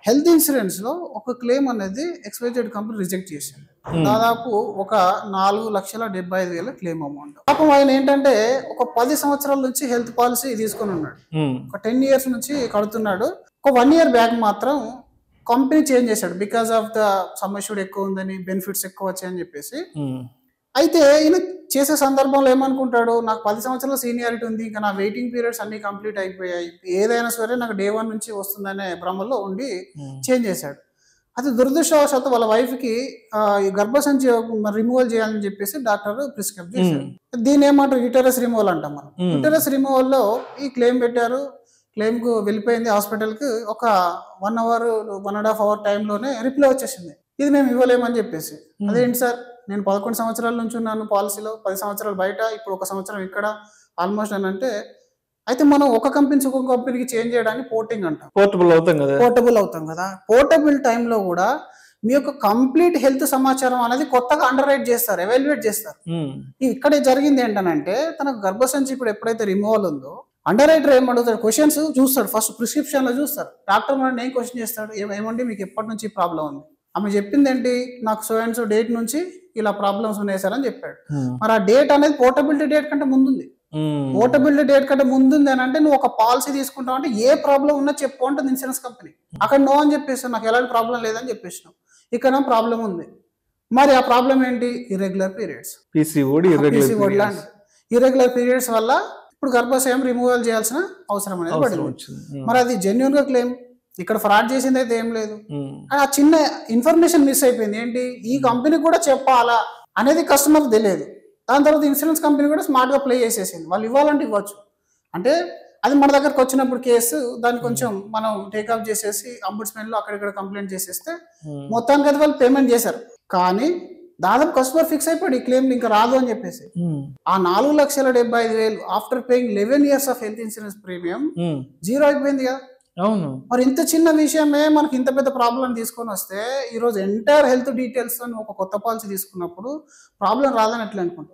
Health insurance లో ఒక claim అనేది ఎక్స్‌వైజెడ్ కంపెనీ రిజెక్ట్ చేసింది. హ్మ్. దాదాపు ఒక 4,75,000 క్లెయిమ్ అమౌంట్. పాపం ఆయన ఏంటంటే ఒక 10 సంవత్సరాల నుంచి హెల్త్ పాలసీ తీసుకొని ఉన్నాడు. హ్మ్. ఒక 10 ఇయర్స్ నుంచి కడుతున్నాడు. ఒక 1 ఇయర్ బ్యాక్ మాత్రం కంపెనీ చేంజ్ చేశాడు. Because of the sum assured ఎక్కువ ఉందని, బెనిఫిట్స్ ఎక్కువ వచ్చాయని చెప్పేసి. హ్మ్. అయితే ఈయన చేసే సందర్భంలో ఏమనుకుంటాడు, నాకు 10 సంవత్సరాల సీనియారిటీ ఉంది. ఇంకా నా వెయిటింగ్ పీరియడ్స్ అన్నీ కంప్లీట్ అయిపోయాయి. ఏదైనా సరే నాకు డే 1 నుంచి వస్తుందనే భ్రమలో ఉండి హ్మ్. చేంజ్ చేశాడు. అది దురదృష్టవశాత్తు వాళ్ళ వైఫ్‌కి ఈ గర్భసంచి రిమూవల్ చేయాలని చెప్పేసి డాక్టర్ ప్రిస్క్రైబ్ చేశారు. దీన్ని ఏమంటారు యుటెరస్ రిమూవల్ అంటాం మనం. హ్మ్. యుటెరస్ రిమూవల్‌లో ఈ క్లెయిమ్ పెట్టారు. క్లెయిమ్‌కు వెళ్ళిపోయింది హాస్పిటల్‌కి. ఒక 1 అవర్, 1 ½ అవర్ టైంలోనే రిప్లై వచ్చేసింది. ఇది మేము ఇవ్వలేమని చెప్పేసి. అదేంటి సార్, నేను 11 సంవత్సరాల నుంచి ఉన్నాను పాలసీలో, 10 సంవత్సరాలు బయట, ఇప్పుడు ఒక సంవత్సరం ఇక్కడ ఆల్మోస్ట్ అని అంటే, అయితే మనం ఒక కంపెనీ నుంచి ఇంకొక కంపెనీకి చేంజ్ చేయడానికి పోర్టింగ్ అంటాం. పోర్టబుల్ అవుతాం కదా. పోర్టబుల్ అవుతాం కదా. పోర్టబుల్ టైంలో కూడా మీ యొక్క కంప్లీట్ హెల్త్ సమాచారం అనేది కొత్తగా అండర్ రైట్ చేస్తారు, ఎవాల్యుయేట్ చేస్తారు. హ్మ్. ఇక్కడ జరిగింది ఏంటనంటే, తనకు గర్భసంచి ఇప్పుడు ఎప్పుడైతే రిమూవల్ ఉందో, అండర్ రైటర్ ఏమడుగుతాడు, క్వశ్చన్స్ చూస్తాడు. ఫస్ట్ ప్రిస్క్రిప్షన్ లో చూస్తాడు. డాక్టర్ మనల్ని ఏం క్వశ్చన్ చేస్తాడు, ఏమండి మీకు ఎప్పటి నుంచి ప్రాబ్లం ఉంది? ఆమె చెప్పింది ఏంటి, నాకు సో అండ్ సో డేట్ నుంచి ఇలా ప్రాబ్లమ్స్ ఉన్నాయి సార్ అని చెప్పాడు. హ్మ్. మరి ఆ డేట్ అనేది పోర్టబిలిటీ డేట్ కంటే ముందుంది. హ్మ్. పోర్టబిలిటీ డేట్ కంటే ముందుంది అని అంటే, నువ్వు ఒక పాలసీ తీసుకుంటావు అంటే ఏ ప్రాబ్లం ఉన్నా చెప్పు అంటుంది ఇన్సూరెన్స్ కంపెనీ. అక్కడ నో అని చెప్పేసి, నాకు ఎలాంటి ప్రాబ్లం లేదని చెప్పేసినావు. ఇక్కడ ప్రాబ్లం ఉంది. మరి ఆ ప్రాబ్లం ఏంటి, ఇర్రెగ్యులర్ పీరియడ్స్. పీసీఓడి లాంటి ఇర్రెగ్యులర్ పీరియడ్స్ వల్ల ఇప్పుడు గర్భాశయం రిమూవల్ చేయాల్సిన అవసరం అనేది పడింది. వచ్చింది. మరి అది జెన్యున్ గా క్లెయిమ్, ఇక్కడ ఫ్రాడ్ చేసింది అయితే ఏం లేదు. హ్మ్. ఆ చిన్న ఇన్ఫర్మేషన్ మిస్ అయిపోయింది. ఏంటి, ఈ కంపెనీ కూడా చెప్పాలా అనేది కస్టమర్ తెలియదు. దాని తర్వాత ఇన్సూరెన్స్ కంపెనీ కూడా స్మార్ట్ గా ప్లే చేసేసింది. వాళ్ళు ఇవ్వాలంటే ఇవ్వచ్చు. అంటే అది మన దగ్గరకు వచ్చినప్పుడు కేసు, దాన్ని కొంచెం మనం టేకప్ చేసేసి అంబుడ్స్మెన్ లో అక్కడిక్కడ కంప్లైంట్ చేసేస్తే మొత్తానికి అయితే వాళ్ళు పేమెంట్ చేశారు. కానీ దాదాపు కస్టమర్ ఫిక్స్ అయిపోయాడు ఈ క్లెయిమ్ ఇంకా రాదు అని చెప్పేసి. ఆ 4,75,000 after paying 11 years of health insurance premium zero అయిపోయింది కదా. అవును. మరి ఇంత చిన్న విషయమే మనకి ఇంత పెద్ద ప్రాబ్లం తీసుకొని వస్తే, ఈ రోజు ఎంటైర్ హెల్త్ డీటెయిల్స్ తో ఒక కొత్త పాలసీ తీసుకున్నప్పుడు ప్రాబ్లం రాదని ఎట్లా అనుకుంటాం.